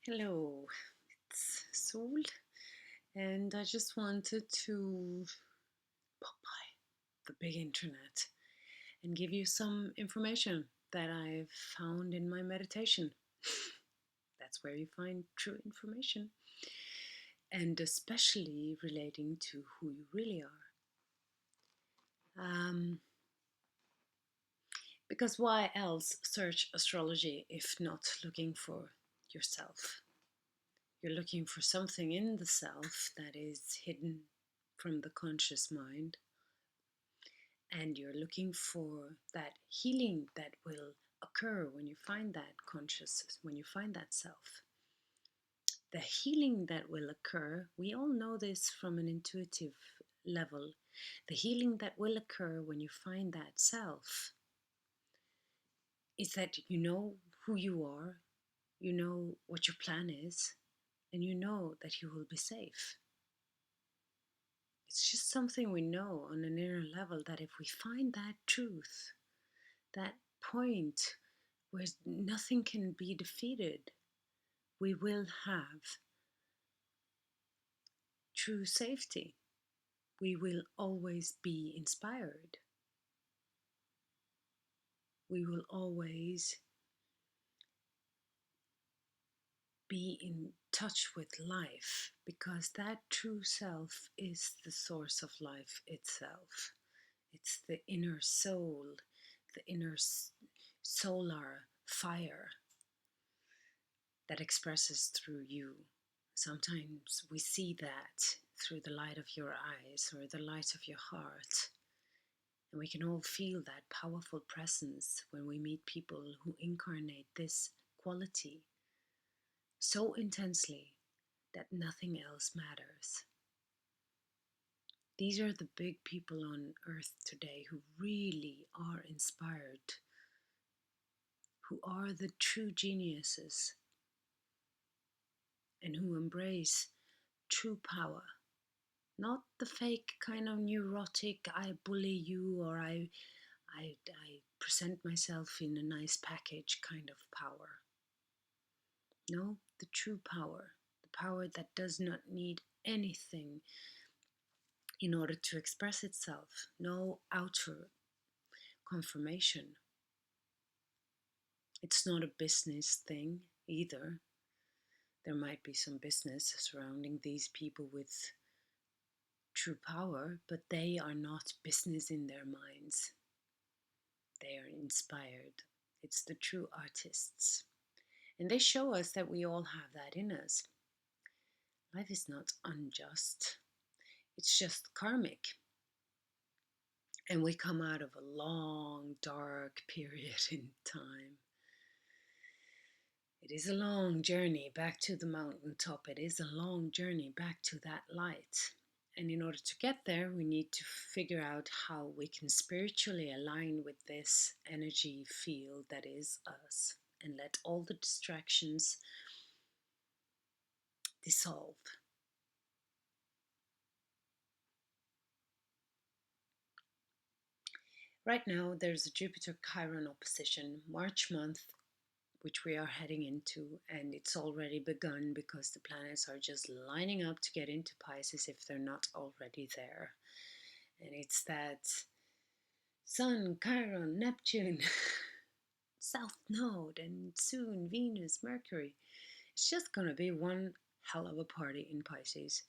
Hello, it's Soul, and I just wanted to pop by the big internet and give you some information that I've found in my meditation. That's where you find true information, and especially relating to who you really are. Because why else search astrology if not looking for yourself? You're looking for something in the self that is hidden from the conscious mind, and you're looking for that healing that will occur when you find that consciousness, when you find that self. The healing that will occur, we all know this from an intuitive level. The healing that will occur when you find that self is that you know who you are, you know what your plan is, and you know that you will be safe. It's just something we know on an inner level, that if we find that truth, that point where nothing can be defeated, we will have true safety. We will always be inspired. We will always be in touch with life, because that true self is the source of life itself. It's the inner soul, the inner solar fire that expresses through you. Sometimes we see that through the light of your eyes or the light of your heart. And we can all feel that powerful presence when we meet people who incarnate this quality so intensely that nothing else matters. These are the big people on earth today who really are inspired, who are the true geniuses, and who embrace true power. Not the fake kind of neurotic, I bully you, or I present myself in a nice package kind of power. No, the true power. The power that does not need anything in order to express itself. No outer confirmation. It's not a business thing either. There might be some business surrounding these people with true power, but they are not business in their minds. They are inspired. It's the true artists. And they show us that we all have that in us. Life is not unjust, it's just karmic. And we come out of a long, dark period in time. It is a long journey back to the mountaintop. It is a long journey back to that light. And in order to get there, we need to figure out how we can spiritually align with this energy field that is us, and let all the distractions dissolve. Right now, there's a Jupiter Chiron opposition, March month, which we are heading into, and it's already begun because the planets are just lining up to get into Pisces if they're not already there. And it's that Sun, Chiron, Neptune, South Node, and soon Venus, Mercury. It's just gonna be one hell of a party in Pisces.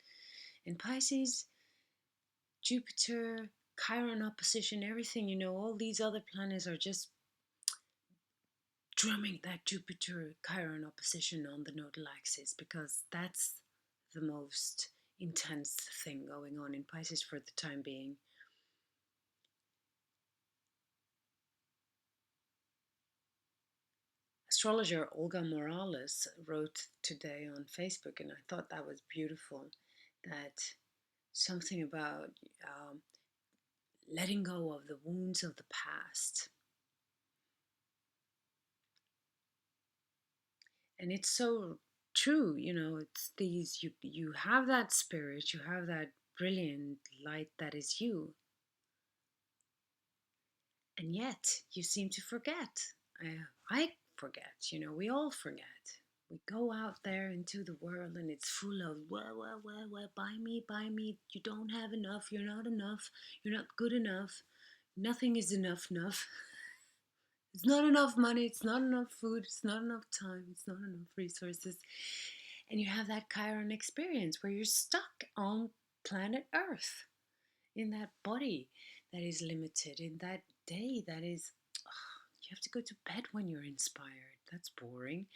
In Pisces, Jupiter, Chiron opposition, everything, all these other planets are just drumming that Jupiter Chiron opposition on the nodal axis, because that's the most intense thing going on in Pisces for the time being. Astrologer Olga Morales wrote today on Facebook, and I thought that was beautiful, that something about letting go of the wounds of the past. And it's so true, it's these, you have that spirit, you have that brilliant light that is you, and yet you seem to forget. I forget, we all forget. We go out there into the world and it's full of, well, buy me. You don't have enough. You're not enough. You're not good enough. Nothing is enough. It's not enough money. It's not enough food. It's not enough time. It's not enough resources. And you have that Chiron experience where you're stuck on planet Earth in that body that is limited, in that day that is, you have to go to bed when you're inspired. That's boring.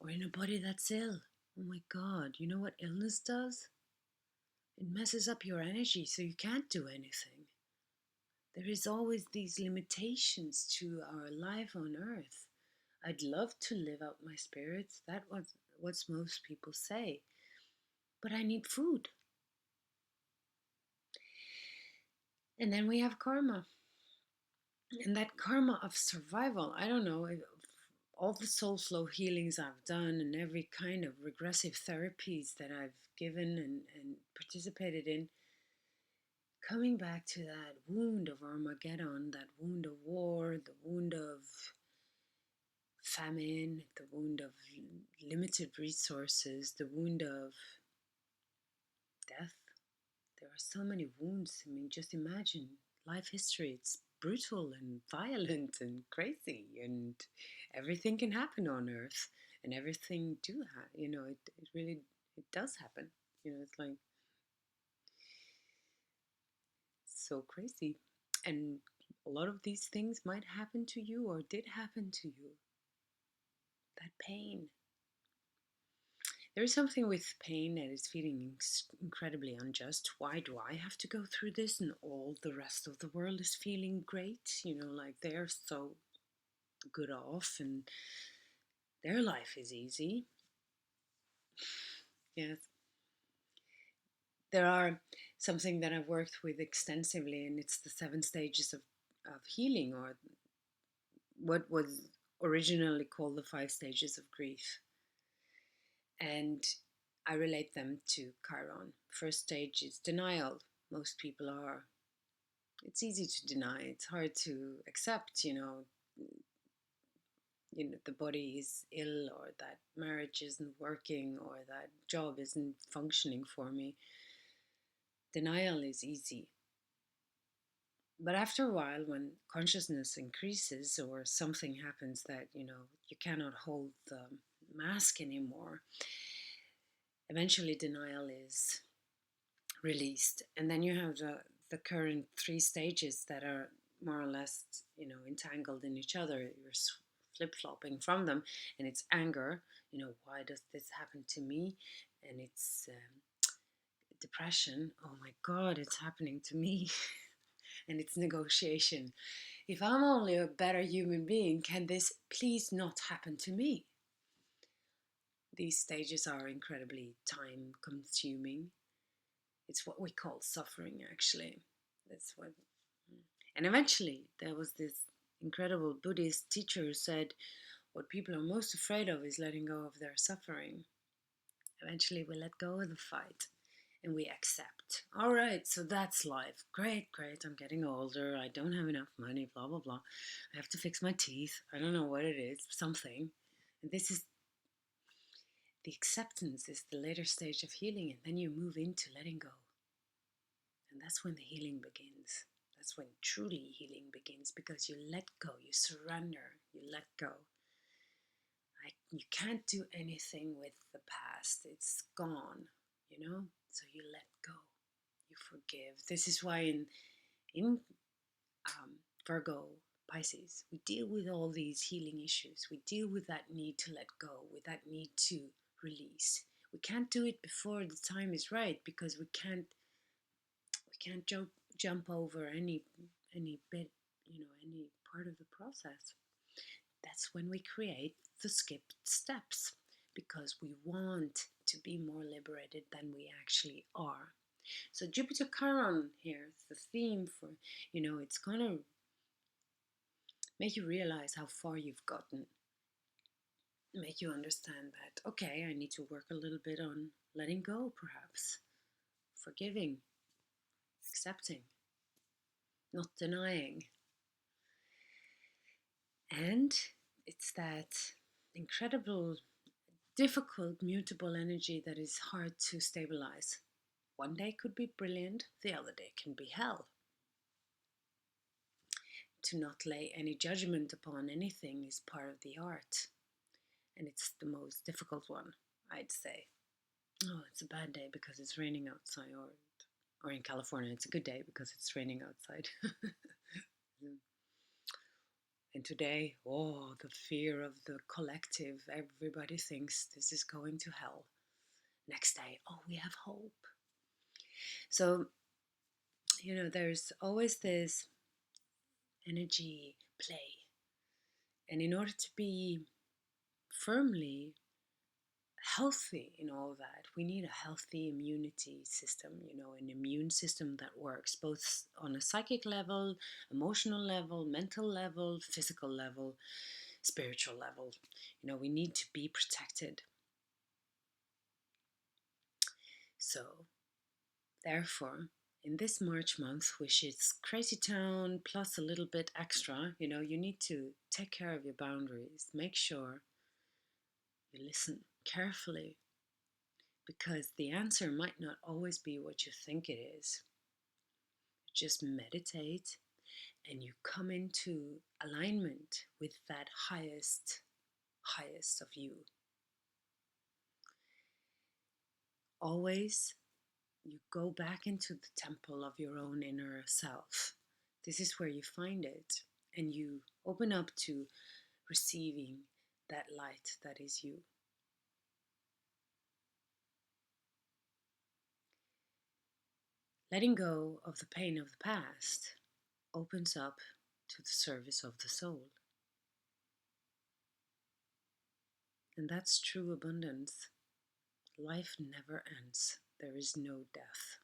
Or in a body that's ill. Oh my God, you know what illness does? It messes up your energy so you can't do anything. There is always these limitations to our life on earth. I'd love to live out my spirits. That's what most people say. But I need food. And then we have karma. And that karma of survival, I don't know, all the soul flow healings I've done and every kind of regressive therapies that I've given and participated in, coming back to that wound of Armageddon, that wound of war, the wound of famine, the wound of limited resources, the wound of death. There are so many wounds. I mean, just imagine life history. It's brutal and violent and crazy, and everything can happen on Earth, and everything it really it does happen. It's like so crazy, and a lot of these things might happen to you or did happen to you. That pain. There is something with pain that is feeling incredibly unjust. Why do I have to go through this and all the rest of the world is feeling great? Like they're so good off and their life is easy. Yes. There are something that I've worked with extensively, and it's the 7 stages of healing, or what was originally called the 5 stages of grief. And I relate them to Chiron. First stage is denial. Most people are. It's easy to deny. It's hard to accept, the body is ill, or that marriage isn't working, or that job isn't functioning for me. Denial is easy. But after a while, when consciousness increases or something happens that, you cannot hold the mask anymore, eventually denial is released. And then you have the current 3 stages that are more or less, entangled in each other. You're flip-flopping from them, and it's anger. Why does this happen to me? And it's depression. Oh my God, it's happening to me. And it's negotiation. If I'm only a better human being, can this please not happen to me? These stages are incredibly time consuming. It's what we call suffering, actually. That's what. And eventually, there was this incredible Buddhist teacher who said, what people are most afraid of is letting go of their suffering. Eventually, we let go of the fight and we accept. All right, so that's life. Great. I'm getting older. I don't have enough money, blah, blah, blah. I have to fix my teeth. I don't know what it is, something. And this is the acceptance, is the later stage of healing. And then you move into letting go. And that's when the healing begins. That's when truly healing begins, because you let go, you surrender, you let go. You can't do anything with the past. It's gone, So you let go, you forgive. This is why in Virgo, Pisces, we deal with all these healing issues. We deal with that need to let go, with that need to release. We can't do it before the time is right, because we can't jump over any bit, any part of the process. That's when we create the skipped steps, because we want to be more liberated than we actually are. So Jupiter Chiron here is the theme for, it's going to make you realize how far you've gotten. Make you understand that, okay, I need to work a little bit on letting go, perhaps. Forgiving. Accepting. Not denying. And it's that incredible difficult, mutable energy that is hard to stabilize. One day could be brilliant, the other day can be hell. To not lay any judgment upon anything is part of the art, and it's the most difficult one, I'd say. Oh, it's a bad day because it's raining outside, or in California, it's a good day because it's raining outside. And today, oh, the fear of the collective. Everybody thinks this is going to hell. Next day, oh, we have hope. So, there's always this energy play. And in order to be firmly healthy in all that, we need a healthy immunity system, an immune system that works both on a psychic level, emotional level, mental level, physical level, spiritual level. We need to be protected. So, therefore, in this March month, which is crazy town plus a little bit extra, you need to take care of your boundaries. Make sure you listen carefully, because the answer might not always be what you think it is. Just meditate and you come into alignment with that highest of you. Always you go back into the temple of your own inner self. This is where you find it, and you open up to receiving that light that is you. Letting go of the pain of the past opens up to the service of the soul. And that's true abundance. Life never ends. There is no death.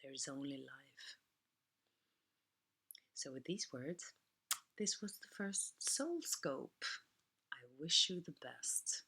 There is only life. So with these words, this was the first SoulScope. I wish you the best.